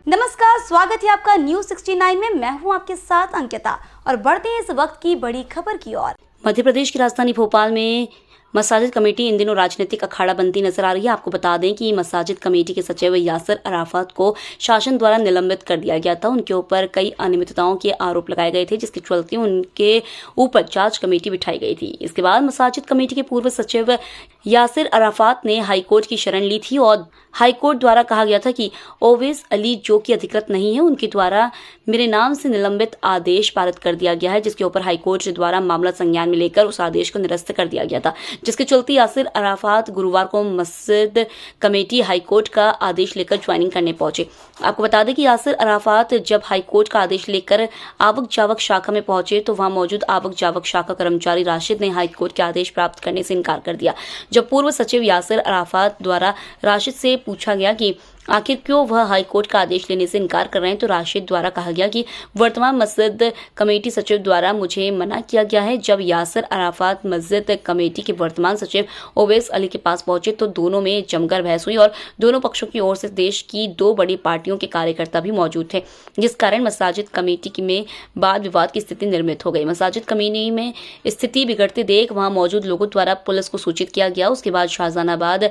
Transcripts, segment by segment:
नमस्कार, स्वागत है आपका न्यूज 69 में। मैं हूं आपके साथ अंकिता और बढ़ते हैं इस वक्त की बड़ी खबर की ओर। मध्य प्रदेश की राजधानी भोपाल में मसाजिद कमेटी इन दिनों राजनीतिक अखाड़ा बनती नजर आ रही है। आपको बता दें कि मसाजिद कमेटी के सचिव यासिर अराफात को शासन द्वारा निलंबित कर दिया गया था। उनके ऊपर कई अनियमितताओं के आरोप लगाए गए थे, जिसके चलते उनके ऊपर जांच कमेटी बिठाई गई थी। इसके बाद मसाजिद कमेटी के पूर्व सचिव यासिर अराफात ने हाईकोर्ट की शरण ली थी और हाईकोर्ट द्वारा कहा गया था कि ओवैस अली जो कि अधिकृत नहीं है, उनके द्वारा मेरे नाम से निलंबित आदेश पारित कर दिया गया है, जिसके ऊपर हाईकोर्ट द्वारा मामला संज्ञान में लेकर उस आदेश को निरस्त कर दिया गया था। जिसके चलते यासिर अराफात गुरुवार को मस्जिद कमेटी हाईकोर्ट का आदेश लेकर ज्वाइनिंग करने पहुंचे। आपको बता दें कि यासिर अराफात जब हाईकोर्ट का आदेश लेकर आवक जावक शाखा में पहुंचे तो वहां मौजूद आवक जावक शाखा कर्मचारी राशिद ने हाईकोर्ट के आदेश प्राप्त करने से इनकार कर दिया। जब पूर्व सचिव यासिर अराफात द्वारा राशिद से पूछा गया कि आखिर क्यों वह हाईकोर्ट का आदेश लेने से इनकार कर रहे हैं, तो राशिद द्वारा कहा गया कि वर्तमान मस्जिद कमेटी सचिव द्वारा मुझे मना किया गया है। जब यासिर अराफात मस्जिद कमेटी के वर्तमान सचिव ओवैस अली के पास पहुंचे तो दोनों में जमकर बहस हुई और दोनों पक्षों की ओर से देश की दो बड़ी पार्टियों के कार्यकर्ता भी मौजूद थे, जिस कारण मसाजिद कमेटी में वाद विवाद की स्थिति निर्मित हो गई। मसाजिद कमेटी में स्थिति बिगड़ते देख वहां मौजूद लोगों द्वारा पुलिस को सूचित किया गया। उसके बाद शाहजहानाबाद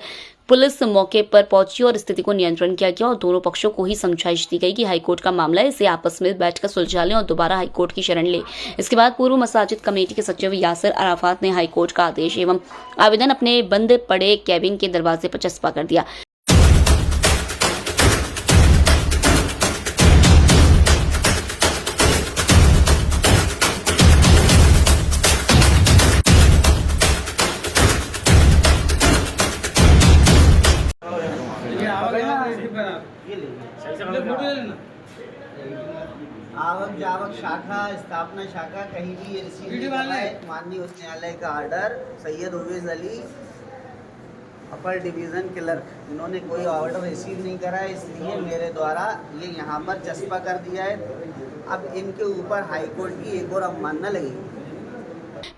पुलिस मौके पर पहुंची और स्थिति को नियंत्रण किया गया और दोनों पक्षों को ही समझाइश दी गई कि हाईकोर्ट का मामला है, इसे आपस में बैठकर सुलझा लें और दोबारा हाईकोर्ट की शरण ले। इसके बाद पूर्व मसाजिद कमेटी के सचिव यासिर अराफात ने हाईकोर्ट का आदेश एवं आवेदन अपने बंद पड़े कैबिन के दरवाजे पर चस्पा कर दिया। आवक जावक शाखा स्थापना शाखा कहीं भी ये रिसीव नहीं कर रहा है। माननीय उच्च न्यायालय का आर्डर सैयद ओवैस अली अपर डिवीज़न क्लर्क, इन्होंने कोई ऑर्डर रिसीव नहीं करा है, इसलिए मेरे द्वारा ये यहाँ पर चस्पा कर दिया है। अब इनके ऊपर हाईकोर्ट की एक और अवमानना लगेगी।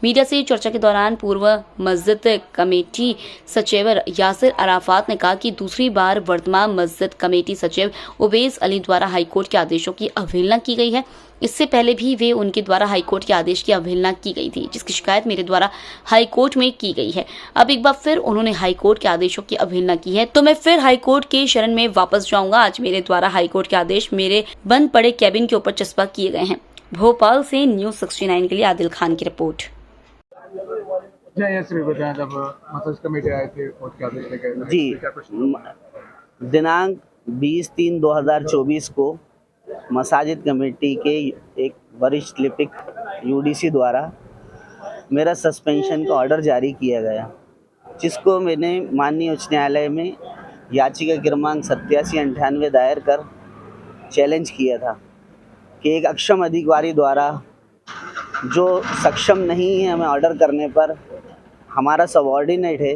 मीडिया से चर्चा के दौरान पूर्व मस्जिद कमेटी सचिव यासिर अराफात ने कहा कि दूसरी बार वर्तमान मस्जिद कमेटी सचिव ओवैस अली द्वारा हाईकोर्ट के आदेशों की अवहेलना की गई है। इससे पहले भी वे उनके द्वारा हाईकोर्ट के आदेश की अवहेलना की गई थी, जिसकी शिकायत मेरे द्वारा हाईकोर्ट में की गई है। अब एक बार फिर उन्होंने हाईकोर्ट के आदेशों की अवहेलना की है तो मैं फिर हाईकोर्ट के शरण में वापस जाऊंगा। आज मेरे द्वारा हाईकोर्ट के आदेश मेरे बंद पड़े कैबिन के ऊपर चस्पा किए गए हैं। भोपाल से न्यूज 69 के लिए आदिल खान की रिपोर्ट। जब मसाजिद कमेटी आए थे कोर्ट के आदेश लेकर जी, दिनांक 20/3/2024 को मसाजिद कमेटी के एक वरिष्ठ लिपिक यूडीसी द्वारा मेरा सस्पेंशन का ऑर्डर जारी किया गया, जिसको मैंने माननीय उच्च न्यायालय में याचिका क्रमांक 8798 दायर कर चैलेंज किया था कि एक अक्षम अधिकारी द्वारा जो सक्षम नहीं है हमें ऑर्डर करने पर, हमारा सबऑर्डिनेट है,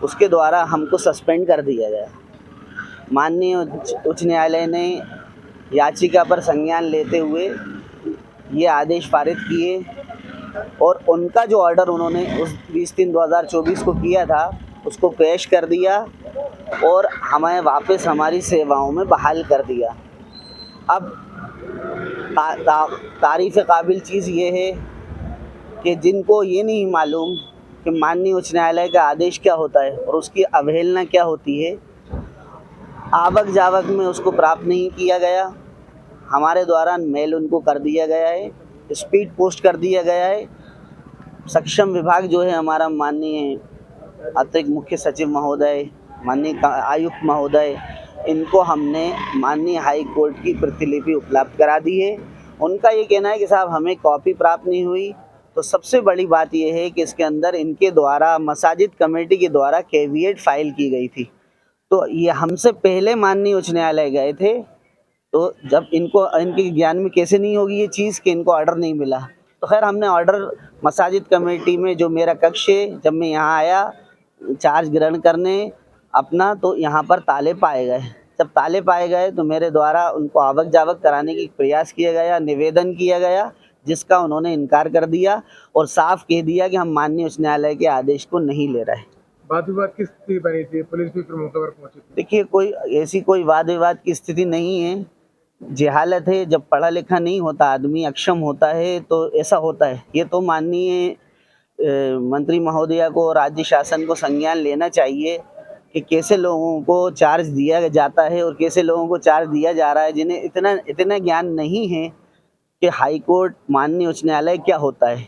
उसके द्वारा हमको सस्पेंड कर दिया गया। माननीय उच्च न्यायालय ने याचिका पर संज्ञान लेते हुए ये आदेश पारित किए और उनका जो ऑर्डर उन्होंने उस 20/3/2024 को किया था उसको पेश कर दिया और हमें वापस हमारी सेवाओं में बहाल कर दिया। अब तारीफ़ काबिल चीज़ ये है कि जिनको ये नहीं मालूम कि माननीय उच्च न्यायालय का आदेश क्या होता है और उसकी अवहेलना क्या होती है, आवक जावक में उसको प्राप्त नहीं किया गया, हमारे द्वारा मेल उनको कर दिया गया है, स्पीड पोस्ट कर दिया गया है। सक्षम विभाग जो है हमारा माननीय अतिरिक्त मुख्य सचिव महोदय, माननीय आयुक्त महोदय, इनको हमने माननीय हाई कोर्ट की प्रतिलिपि उपलब्ध करा दी है। उनका ये कहना है कि साहब हमें कॉपी प्राप्त नहीं हुई। तो सबसे बड़ी बात यह है कि इसके अंदर इनके द्वारा मसाजिद कमेटी के द्वारा कैविएट फाइल की गई थी। तो ये हमसे पहले माननीय उच्च न्यायालय गए थे, तो जब इनके ज्ञान में कैसे नहीं होगी ये चीज़ कि इनको ऑर्डर नहीं मिला। तो खैर हमने ऑर्डर मसाजिद कमेटी में जो मेरा कक्ष है, जब मैं यहाँ आया चार्ज ग्रहण करने अपना, तो यहाँ पर ताले पाए गए। जब ताले पाए गए तो मेरे द्वारा उनको आवक जावक कराने की प्रयास किया गया, निवेदन किया गया, जिसका उन्होंने इनकार कर दिया और साफ कह दिया कि हम माननीय उच्च न्यायालय के आदेश को नहीं ले रहे। वाद विवाद की स्थिति बनी थी, पुलिस भी फिर मौके पर पहुंची थी। देखिए कोई ऐसी कोई वाद विवाद की स्थिति नहीं है, जहालत है। जब पढ़ा लिखा नहीं होता आदमी, अक्षम होता है, तो ऐसा होता है। ये तो माननीय मंत्री महोदया को, राज्य शासन को संज्ञान लेना चाहिए कि कैसे लोगों को चार्ज दिया जाता है और कैसे लोगों को चार्ज दिया जा रहा है जिन्हें इतना ज्ञान नहीं है कि हाई कोर्ट, माननीय उच्च न्यायालय क्या होता है।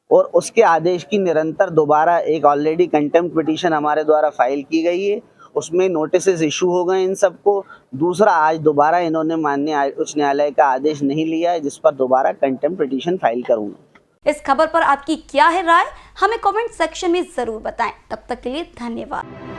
और उसके आदेश की निरंतर दोबारा एक ऑलरेडी कंटेम्प्ट पिटीशन हमारे द्वारा फाइल की गई है, उसमें नोटिसेस इशू हो गए इन सबको। दूसरा, आज दोबारा इन्होंने माननीय उच्च न्यायालय का आदेश नहीं लिया है, जिस पर दोबारा कंटेम्प्ट पिटीशन फाइल करूँगा। इस खबर पर आपकी क्या है राय, हमें कमेंट सेक्शन में जरूर बताएं। तब तक के लिए धन्यवाद।